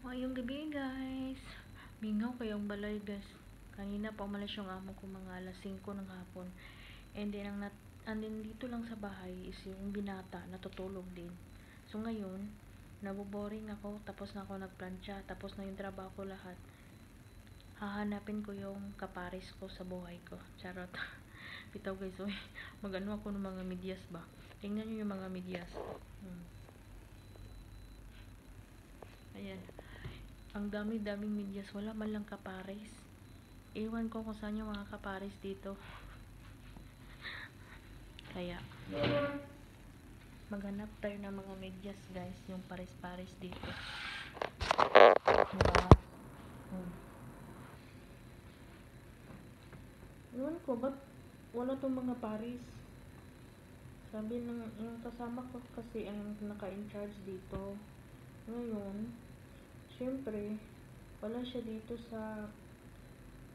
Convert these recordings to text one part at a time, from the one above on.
Ngayong gabi guys, mingaw kayong balay guys. Kanina pa umalis yung amo ko mga alas 5 ng hapon. And then andin dito lang sa bahay is yung binata natutulog din. So ngayon, naboboring ako, tapos na ako nagplantsa, tapos na yung trabaho ko lahat. Hahanapin ko yung kapares ko sa buhay ko. Charot. Bitaw guys, magano ako ng mga medyas ba? Tingnan nyo yung mga medyas. Ayan. Ang dami-daming medyas, wala man lang kapares. Iwan ko kung saan yung mga kapares dito. Kaya, maghanap tayo ng mga medyas guys, yung pares-pares dito. Diba? Iwan ko, ba't wala tong mga pares? Sabi ng yung kasama ko kasi ang naka-in-charge dito. Ngayon, syempre, wala siya dito sa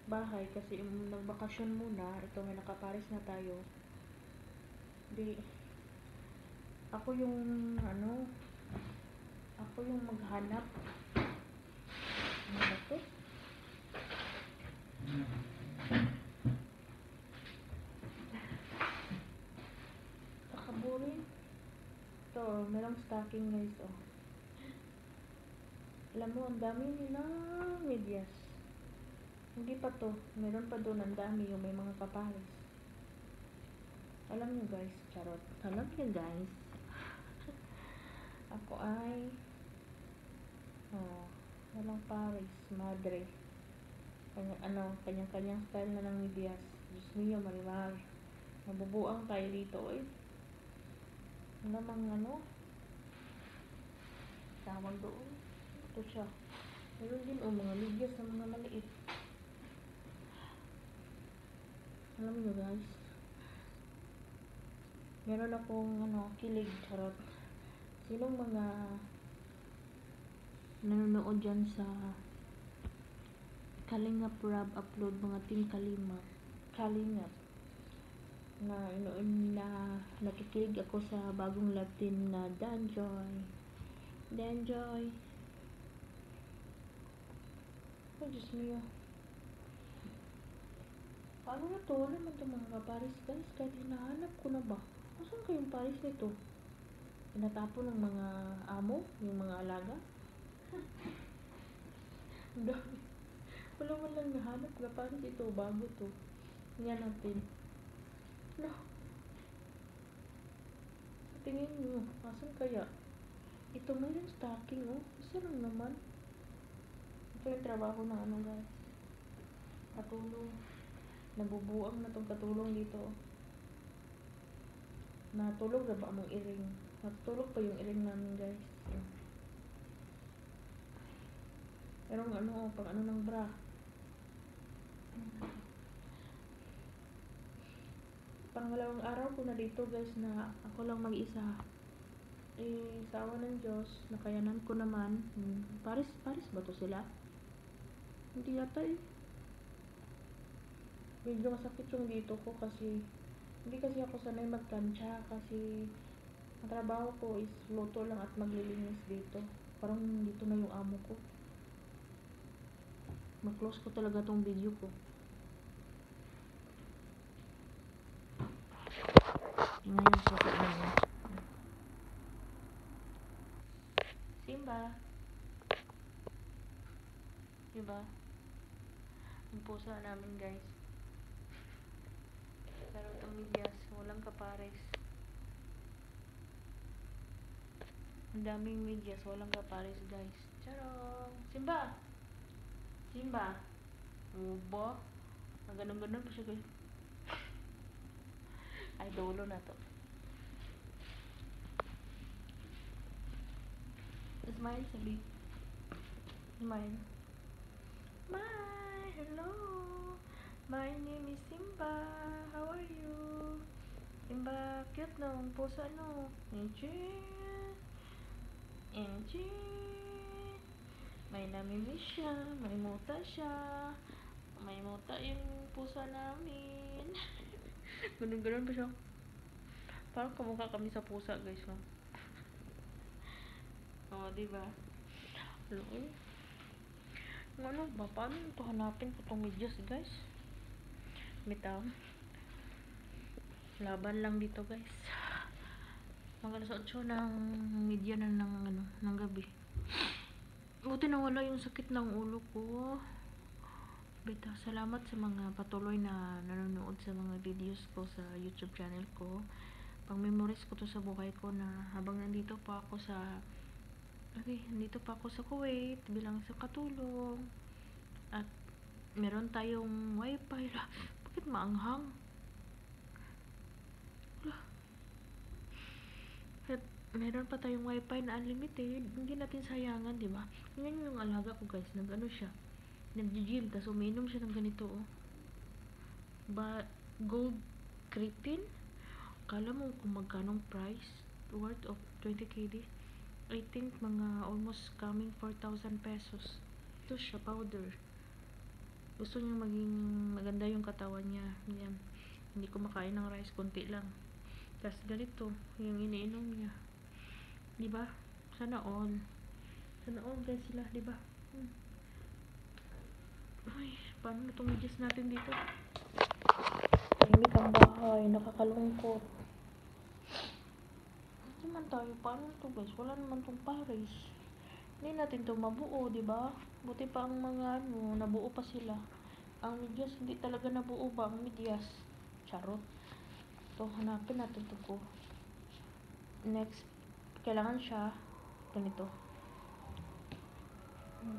bahay kasi nagbakasyon muna. Ito, may nakapares na tayo. Di, ako yung maghanap. Ano ba ito? Kakaburin. Ito, merong stocking guys, oh. Alam mo, ang dami nilang medyas. Hindi pa to. Meron pa doon, ang dami yung may mga kapares. Alam nyo guys, charot. Alam nyo guys. Ako ay walang pares, madre. Kanyang-kanyang style na ng medyas. Diyos mio, marimar. Mabubuang tayo dito, eh. Wala mang tawag doon. Ito siya. Meron din mga medyas na mga maliit. Alam nyo guys, meron akong kilig, charot. Sinong mga nanonood dyan sa Kalingap Rab upload, mga team Kalingap na nakikilig ako sa bagong Latin na Danjoy. Oh Diyos mio, paano na to? Wala man itong mga kapares guys, kahit hinahanap ko na ba? Asan kayong pares nito? Pinatapon ng mga amo, yung mga alaga. Ang dami. Wala man lang nahanap na pares ito, bago to. Tingnan natin. No. Tingin nyo, asan kaya? Ito may yung stocking, oh. Isa lang naman. Ito yung trabaho ng guys. Katulong. Nabubuang na tong katulong dito. Natulog na ba among iring? Natulog pa yung iring namin guys. Merong pang ng bra. Pangalawang araw ko na dito guys na ako lang mag-isa. Sa awa ng Diyos, nakayanan ko naman. Paris ba to sila? Hindi yata eh. Medyo masakit yung dito ko kasi hindi kasi ako sanay magplantsa kasi ang trabaho ko is luto lang at maglilinis dito. Parang dito na yung amo ko. Mag-close ko talaga tong video ko. Tingnan yung puso namin. Simba. Diba? Yung puso namin guys. Pero itong medyas, walang kapares. Ang daming medyas, walang kapares guys. Charong! Simba! Ubo? Ganun-ganun pa siya guys. Ay, dolo na to. Smile, sabi. Smile. Bye! Hello! My name is Simba. How are you? Simba, cute no? Ang puso Enchi. May namimiss siya. May muta siya. May muta yung puso namin. Ganun-ganun pa siya. Parang kamukha kami sa pusa guys, no? Oo, diba? Hello. Ano ba? Paano ito hanapin ko itong medyas, guys? Bitaw. Laban lang dito, guys. Hanggang sa 8 ng media na ng gabi. Buti nawala yung sakit ng ulo ko. Bitaw, salamat sa mga patuloy na nanonood sa mga videos ko sa YouTube channel ko. Pang memories ko to sa buhay ko na habang nandito pa ako sa Kuwait bilang sa katulong. At meron tayong wifi. Bakit maanghang? At meron pa tayong wifi na unlimited. Hindi natin sayangan, di ba? Ganyan yung alaga ko, guys. Nag-ano siya. Nag-gym. Tapos uminom siya ng ganito, oh. Gold creatine. Kala mo kung magkanong price. Worth of 20 KD. I think mga almost coming 4,000 pesos. Ito siya, powder. Gusto niya maging maganda yung katawan niya. Yan. Hindi ko makain ng rice, konti lang. Tapos ganito, yung iniinom niya. Diba? Sana all. Sana all guys sila, diba? Ay, paano na itong medyas natin dito? Tahimik ang bahay, nakakalungkot. Hindi man tayo, paano ito guys? Wala naman itong pares. Hindi natin ito mabuo, diba? Buti pa ang mga nabuo pa sila. Ang medyas, hindi talaga nabuo ba ang medyas? Charot. Ito, hanapin natin ito ko. Next, kailangan siya ganito.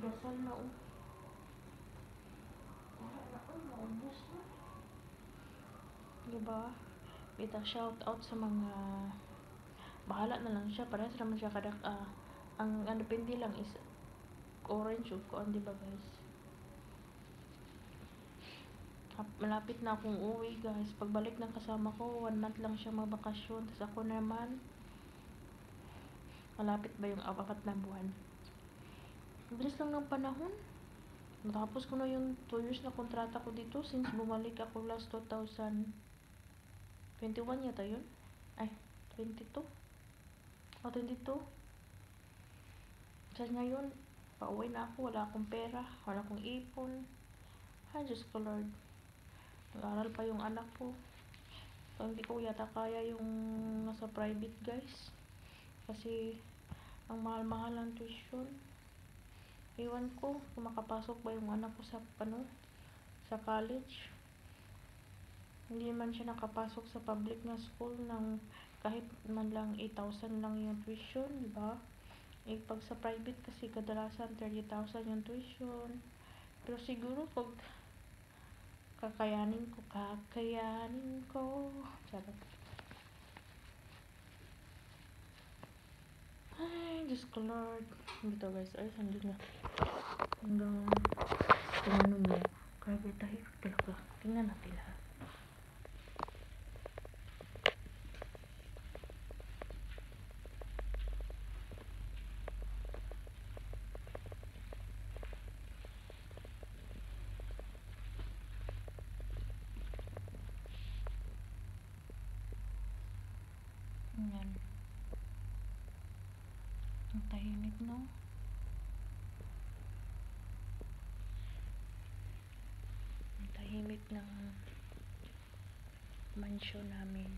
Dasal na, oh. Naubos na. Diba? Bita, shout out sa mga bahala na lang siya. Parehas naman siya ang depende lang is orange o kuan, diba guys? Malapit na akong uwi guys. Pagbalik ng kasama ko, 1 month lang siya magbakasyon. Tapos ako naman, malapit ba yung 4 na buwan? Bilis lang ng panahon. Matapos ko na yung 2 years na kontrata ko dito since bumalik ako last 2021 yata yun. Ay, 22. O, 22. Kasi ngayon, pauwi na ako. Wala akong pera. Wala akong ipon. Ay, Diyos ko Lord. Nag-aaral pa yung anak ko. So, hindi ko yata kaya yung nasa private guys. Kasi, ang mahal-mahal ang tuition. Iwan ko kung makapasok ba yung anak ko sa college. Hindi man siya nakapasok sa public na school ng kahit man lang 8,000 lang yung tuition, di ba? Pag sa private kasi kadalasan 30,000 yung tuition. Pero siguro pag kakayanin ko. Charot. Ay, Diyos ko Lord. Ito guys, ay, sandali na. Hanggang ano mo. Grabe tayo talaga. Tingnan natin lahat. Yan. Ang tahimik, no? Ang tahimik ng mansion namin.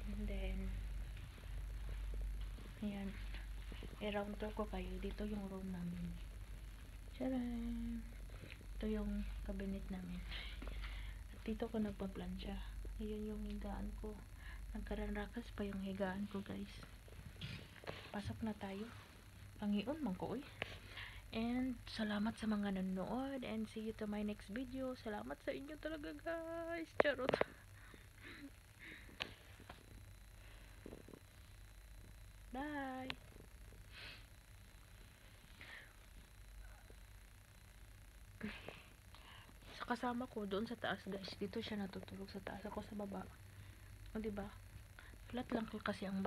And then, ayan. I-round tour ko kayo. Dito yung room namin. Tcharam! Ito yung cabinet namin. At dito ko nagpa-plancha. Ayun yung higaan ko. Nagkararakas pa yung higaan ko, guys. Pasok na tayo. Pangion man ko, uy. And salamat sa mga nanonood. And see you to my next video. Salamat sa inyo talaga, guys. Charot. Bye. Sa kasama ko doon sa taas, guys. Dito siya natutulog sa taas. Ako sa baba. O, diba? Flat lang kasi ang bahay.